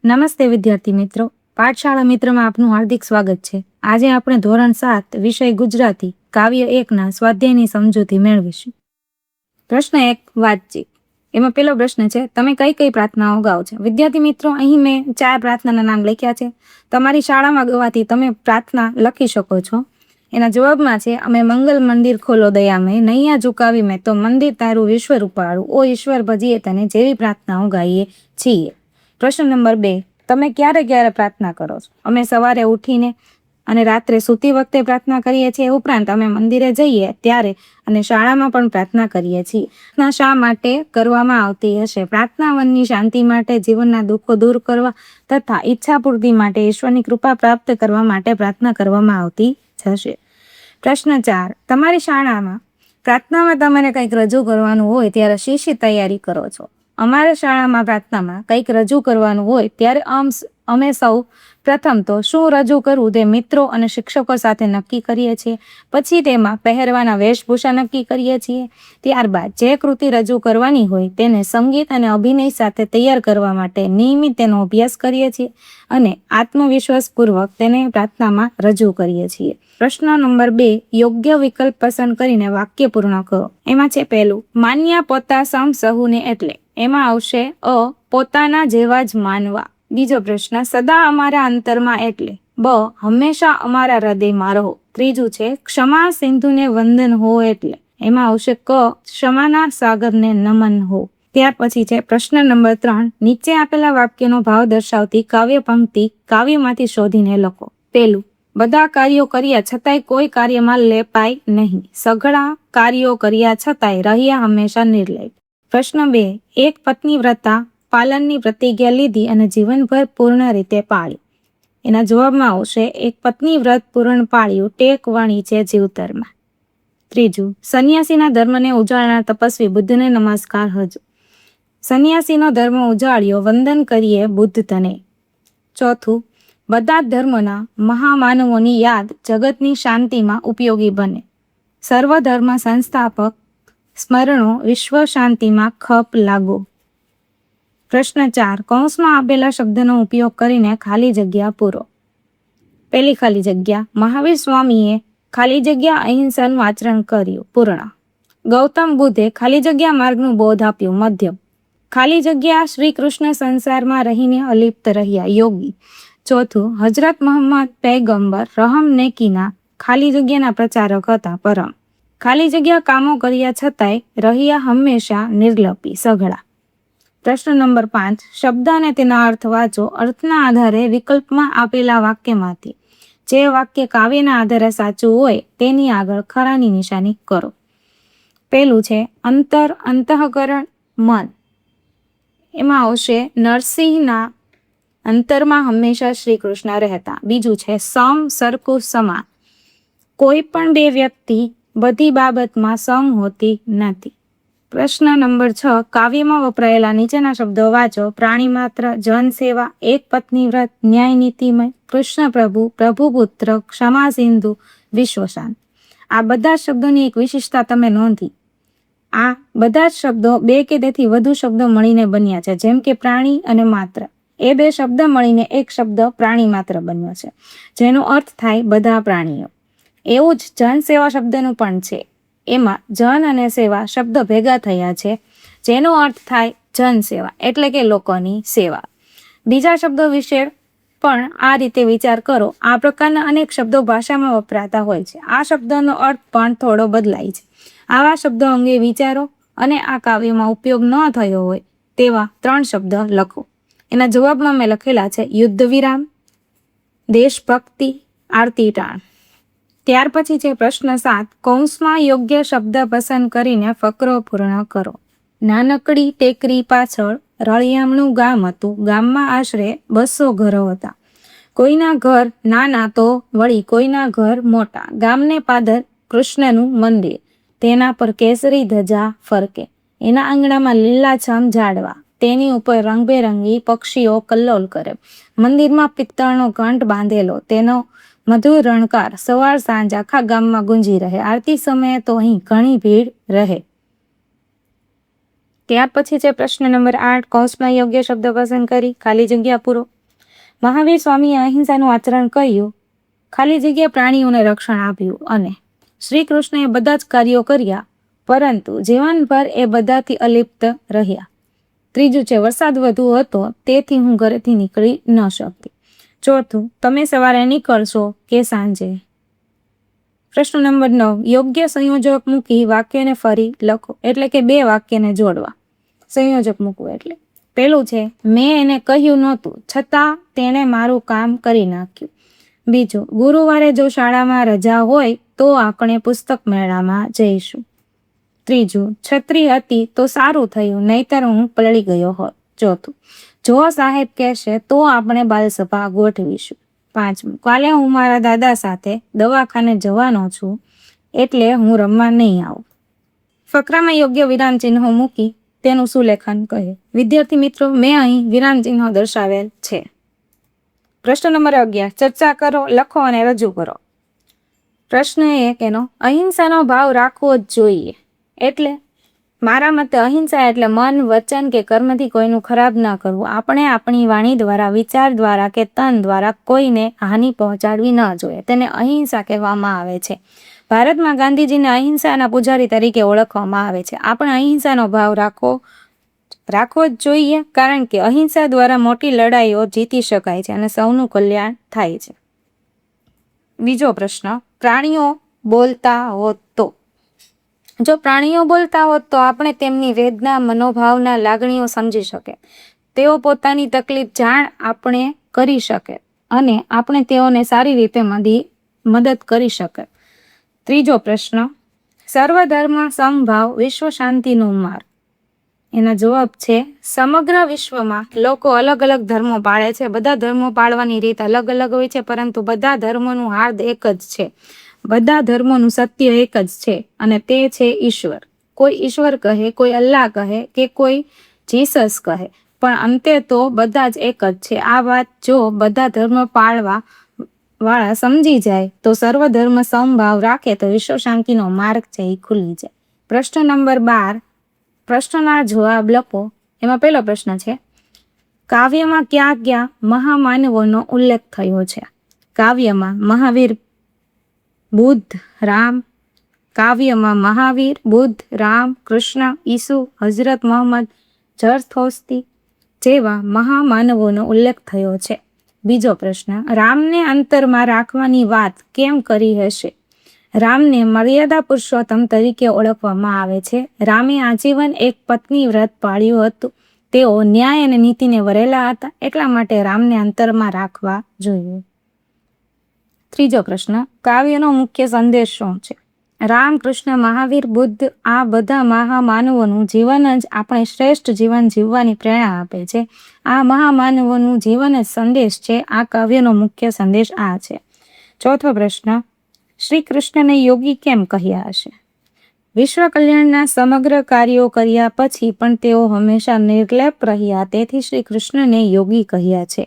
નમસ્તે વિદ્યાર્થી મિત્રો, પાઠશાળા મિત્રમાં આપનું હાર્દિક સ્વાગત છે. આજે આપણે ધોરણ 7 વિષય ગુજરાતી કાવ્ય 1ના સ્વાધ્યાયની સમજૂતી મેળવીશું. પ્રશ્ન 1 વાતચીત. એમાં પહેલો પ્રશ્ન છે, તમે કઈ કઈ પ્રાર્થનાઓ ગાઓ છો? વિદ્યાર્થી મિત્રો, અહીં મેં 4 પ્રાર્થનાના નામ લખ્યા છે. તમારી શાળામાં ગવાથી તમે પ્રાર્થના લખી શકો છો. એના જવાબમાં છે, અમે મંગલ મંદિર ખોલો દયામય, નૈયા ઝુકાવી મેં તો મંદિર તારું વિશ્વ રૂપાળું, ઓ ઈશ્વર ભજીએ તને, જેવી પ્રાર્થનાઓ ગાઈએ છીએ. પ્રશ્ન નંબર 2, તમે ક્યારે પ્રાર્થના કરો છો? અમે સવારે ઉઠીને અને રાત્રે સૂતી વખતે પ્રાર્થના કરીએ છીએ. ઉપરાંત અમે મંદિરે જઈએ ત્યારે અને શાળામાં પણ પ્રાર્થના કરીએ છીએ. પ્રાર્થના શા માટે કરવામાં આવતી હશે? પ્રાર્થના મનની શાંતિ માટે, જીવનના દુઃખો દૂર કરવા તથા ઈચ્છા પૂર્તિ માટે, ઈશ્વરની કૃપા પ્રાપ્ત કરવા માટે પ્રાર્થના કરવામાં આવતી હશે. પ્રશ્ન 4, તમારી શાળામાં પ્રાર્થનામાં તમારે કંઈક રજૂ કરવાનું હોય ત્યારે શી તૈયારી કરો છો? અમારા શાળામાં પ્રાર્થનામાં કંઈક રજૂ કરવાનું હોય ત્યારે અમે સૌ પ્રથમ તો શું રજૂ કરવું તે મિત્રો અને શિક્ષકો સાથે નક્કી કરીએ છીએ. પછી તેમાં પહેરવાના વેશભૂષા નક્કી કરીએ છીએ. ત્યારબાદ જે કૃતિ રજૂ કરવાની હોય તેને સંગીત અને અભિનય સાથે તૈયાર કરવા માટે નિયમિત તેનો અભ્યાસ કરીએ છીએ અને આત્મવિશ્વાસપૂર્વક તેને પ્રાર્થનામાં રજૂ કરીએ છીએ. પ્રશ્ન નંબર 2, યોગ્ય વિકલ્પ પસંદ કરીને વાક્ય પૂર્ણ કરો. એમાં છે પહેલું, માન્યા પોતા સમ સહુને એટલે. એમાં આવશે અ, પોતાના જેવા જ માનવા. બીજો પ્રશ્ન, સદા અમારા અંતરમાં એટલે. બ, હંમેશા અમારા હૃદયમાં રહો. ત્રીજું છે, ક્ષમા સિંધુને વંદન હો એટલે. એમાં આવશે ક, ક્ષમાના સાગરને નમન હો. ત્યાર પછી છે પ્રશ્ન નંબર 3, નીચે આપેલા વાક્યનો ભાવ દર્શાવતી કાવ્ય પંક્તિ કાવ્યમાંથી શોધીને લખો. પહેલું, બધા કાર્યો કર્યા છતાંય કોઈ કાર્યમાં લેપાય નહીં. સઘળા કાર્યો કર્યા છતાંય રહ્યા હંમેશા નિર્લેપ. પ્રશ્ન 2, એક પત્ની વ્રતા પાલનની પ્રતિજ્ઞા લીધી અને જીવનભર પૂર્ણ રીતે પાળી. એના જવાબમાં આવશે, એક પત્ની વ્રત પૂર્ણ પાળ્યું, ટેક વણી છે જીવતરમાં. ત્રીજું, સંન્યાસીના ધર્મને ઉજાળનાર તપસ્વી બુદ્ધને નમસ્કાર હજો. સંન્યાસીનો ધર્મ ઉજાળ્યો, વંદન કરીએ બુદ્ધ તને. ચોથું, બધા જ ધર્મના મહામાનવોની યાદ જગતની શાંતિમાં ઉપયોગી બને. સર્વધર્મ સંસ્થાપક સ્મરણો વિશ્વ શાંતિમાં ખપ લાગો. પ્રશ્ન 4, કૌંસમાં આપેલા શબ્દનો ઉપયોગ કરીને ખાલી જગ્યા પૂરો. પહેલી ખાલી જગ્યા, મહાવીર સ્વામીએ ખાલી જગ્યા અહિંસાનું આચરણ કર્યું. પૂર્ણ. ગૌતમ બુદ્ધે ખાલી જગ્યા માર્ગનું બોધ આપ્યું. મધ્યમ. ખાલી જગ્યા શ્રી કૃષ્ણ સંસારમાં રહીને અલિપ્ત રહ્યા. યોગી. ચોથું, હજરત મોહમ્મદ પૈગંબર રહમ નેકીના ખાલી જગ્યાના પ્રચારક હતા. પરમ. ખાલી જગ્યા કામો કર્યા છતાંય રહ્યા હંમેશા નિર્લપી. સઘળા. પ્રશ્ન નંબર 5, શબ્દ અને તેના અર્થ વાંચો. અર્થના આધારે વિકલ્પમાં આપેલા વાક્યમાંથી જે વાક્ય કાવ્યના આધારે સાચું હોય તેની આગળ ખરાની નિશાની કરો. પહેલું છે અંતર, અંતઃકરણ, મન. એમાં આવશે નરસિંહના અંતરમાં હંમેશા શ્રી કૃષ્ણ રહેતા. બીજું છે સમ, સરખું, સમાન. કોઈ પણ બે વ્યક્તિ બધી બાબતમાં સમ હોતી નથી. પ્રશ્ન નંબર 6, કાવ્યમાં વપરાયેલા નીચેના શબ્દો વાંચો. પ્રાણી માત્ર, જન સેવા, એક પત્ની વ્રત, ન્યાય નીતિમય, કૃષ્ણ પ્રભુ, પ્રભુપુત્ર, ક્ષમા સિંધુ, વિશ્વશાંત. આ બધા શબ્દોની એક વિશેષતા તમે નોંધી. આ બધા જ શબ્દો 2 કે તેથી વધુ શબ્દો મળીને બન્યા છે. જેમ કે પ્રાણી અને માત્ર, એ 2 શબ્દ મળીને એક શબ્દ પ્રાણી માત્ર બન્યો છે, જેનો અર્થ થાય બધા પ્રાણીઓ. એવું જ જન સેવા શબ્દનું પણ છે. એમાં જન અને સેવા શબ્દ ભેગા થયા છે, જેનો અર્થ થાય જન સેવા, એટલે કે લોકોની સેવા. બીજા શબ્દો વિશે પણ આ રીતે વિચાર કરો. આ પ્રકારના અનેક શબ્દો ભાષામાં વપરાતા હોય છે. આ શબ્દોનો અર્થ પણ થોડો બદલાય છે. આવા શબ્દો અંગે વિચારો અને આ કાવ્યમાં ઉપયોગ ન થયો હોય તેવા 3 શબ્દ લખો. એના જવાબમાં મેં લખેલા છે યુદ્ધ વિરામ, દેશભક્તિ, આરતી ટાણ. ત્યાર પછી છે પ્રશ્ન 7, કૌંસમાં યોગ્ય શબ્દ પસંદ કરીને ફકરો પૂર્ણ કરો. નાનકડી ટેકરી પાછળ રળિયામણું ગામ હતું. ગામમાં આશરે 200 ઘરો હતા. કોઈના ઘર નાના તો વળી કોઈના ઘર મોટા. ગામને પાદર કૃષ્ણનું મંદિર, તેના પર કેસરી ધજા ફરકે. એના આંગણામાં લીલાછમ ઝાડવા, તેની ઉપર રંગબેરંગી પક્ષીઓ કલ્લોલ કરે. મંદિરમાં પિત્તળનો ઘંટ બાંધેલો, તેનો મધુર રણકાર સવાર સાંજ આખા ગામમાં ગુંજી રહે. આરતી સમયે તો અહીં ઘણી ભીડ રહે. ત્યાર પછી છે પ્રશ્ન નંબર 8, કૌંસમાં યોગ્ય શબ્દ પસંદ કરી ખાલી જગ્યા પૂરો. મહાવીર સ્વામીએ અહિંસાનું આચરણ કર્યું, ખાલી જગ્યા પ્રાણીઓને રક્ષણ આપ્યું અને શ્રી કૃષ્ણએ બધા જ કાર્યો કર્યા, પરંતુ જીવનભર એ બધાથી અલિપ્ત રહ્યા. ત્રીજું છે વરસાદ વધુ હતો તેથી હું ઘરેથી નીકળી ન શકતી. ચોથું, તમે સવારે નીકળશો કે સાંજે. પ્રશ્ન નંબર 9, યોગ્ય સંયોજક મૂકી વાક્યને ફરી લખો, એટલે કે 2 વાક્યને જોડવા. સંયોજક મૂકવું એટલે પહેલું છે, મેં એને કહ્યું નહોતું છતાં તેણે મારું કામ કરી નાખ્યું. બીજું, ગુરુવારે જો શાળામાં રજા હોય તો આપણે પુસ્તક મેળામાં જઈશું. ત્રીજું, છત્રી હતી તો સારું થયું, નહીતર હું પલળી ગયો હોત. ચોથું, જો સાહેબ કહેશે તો આપણે બાલસભા ગોઠવીશું. પાંચમું, કાલે હું મારા દાદા સાથે દવાખાને જવાનો છું એટલે હું રમવા નહીં આવું. ફકરામાં યોગ્ય વિરામ ચિહ્નો મૂકી તેનું સુલેખન કહે. વિદ્યાર્થી મિત્રો, મેં અહીં વિરામ ચિહ્નો દર્શાવેલ છે. પ્રશ્ન નંબર 11, ચર્ચા કરો, લખો અને રજૂ કરો. પ્રશ્ન 1 એનો અહિંસાનો ભાવ રાખવો જ જોઈએ. એટલે મારા મતે અહિંસા એટલે મન, વચન કે કર્મથી કોઈનું ખરાબ ન કરવું. આપણે આપણી વાણી દ્વારા, વિચાર દ્વારા કે તન દ્વારા કોઈને હાનિ પહોંચાડવી ન જોઈએ. તેને અહિંસા કહેવામાં આવે છે. ભારતમાં ગાંધીજીને અહિંસાના પૂજારી તરીકે ઓળખવામાં આવે છે. આપણે અહિંસાનો ભાવ રાખવો જ જોઈએ, કારણ કે અહિંસા દ્વારા મોટી લડાઈઓ જીતી શકાય છે અને સૌનું કલ્યાણ થાય છે. બીજો પ્રશ્ન, પ્રાણીઓ બોલતા હોત તો. જો પ્રાણીઓ બોલતા હોત તો આપણે તેમની વેદના, મનોભાવના, લાગણીઓ સમજી શકે. તેઓ પોતાની તકલીફ જાણ આપણે કરી શકે અને આપણે તેઓને સારી રીતે મદદ કરી શકે. ત્રીજો પ્રશ્ન, સર્વધર્મ સમભાવ વિશ્વ શાંતિનો માર્ગ. એના જવાબ છે, સમગ્ર વિશ્વમાં લોકો અલગ અલગ ધર્મો પાળે છે. બધા ધર્મો પાળવાની રીત અલગ અલગ હોય છે, પરંતુ બધા ધર્મોનું હાર્દ એક જ છે. બધા ધર્મોનું સત્ય એક જ છે અને તે છે ઈશ્વર. કોઈ ઈશ્વર કહે, કોઈ અલ્લાહ કહે કે કોઈ જીસસ કહે, પણ અંતે તો બધા જ એક જ છે. આ વાત જો બધા ધર્મ પાળવા વાળા સમજી જાય તો સર્વધર્મ સમભાવ રાખે તો વિશ્વ શાંતિનો માર્ગ છે એ ખુલી જાય. પ્રશ્ન નંબર 12, પ્રશ્નના જવાબ લખો. એમાં પહેલો પ્રશ્ન છે, કાવ્યમાં ક્યાં ક્યાં મહામાનવોનો ઉલ્લેખ થયો છે? કાવ્યમાં મહાવીર, બુદ્ધ, રામ. કાવ્યમાં મહાવીર, બુદ્ધ, રામ, કૃષ્ણ, ઈસુ, હઝરત મોહમ્મદ, ઝરથોસ્તી જેવા મહામાનવોનો ઉલ્લેખ થયો છે. બીજો પ્રશ્ન, રામને અંતરમાં રાખવાની વાત કેમ કરી હશે? રામને મર્યાદા પુરુષોત્તમ તરીકે ઓળખવામાં આવે છે. રામે આજીવન એક પત્ની વ્રત પાળ્યું હતું. તેઓ ન્યાય અને નીતિને વરેલા હતા, એટલા માટે રામને અંતરમાં રાખવા જોઈએ. ત્રીજો પ્રશ્ન, કાવ્યનો મુખ્ય સંદેશ શું છે? રામ, કૃષ્ણ, મહાવીર, બુદ્ધ આ બધા મહામાનવોનું જીવન જ આપણે શ્રેષ્ઠ જીવન જીવવાની પ્રેરણા આપે છે. આ મહામાનવોનું જીવન જ સંદેશ છે. આ કાવ્યનો મુખ્ય સંદેશ આ છે. ચોથો પ્રશ્ન, શ્રી કૃષ્ણને યોગી કેમ કહ્યા હશે? વિશ્વ કલ્યાણના સમગ્ર કાર્યો કર્યા પછી પણ તેઓ હંમેશા નિર્લેપ રહ્યા, તેથી શ્રી કૃષ્ણને યોગી કહ્યા છે.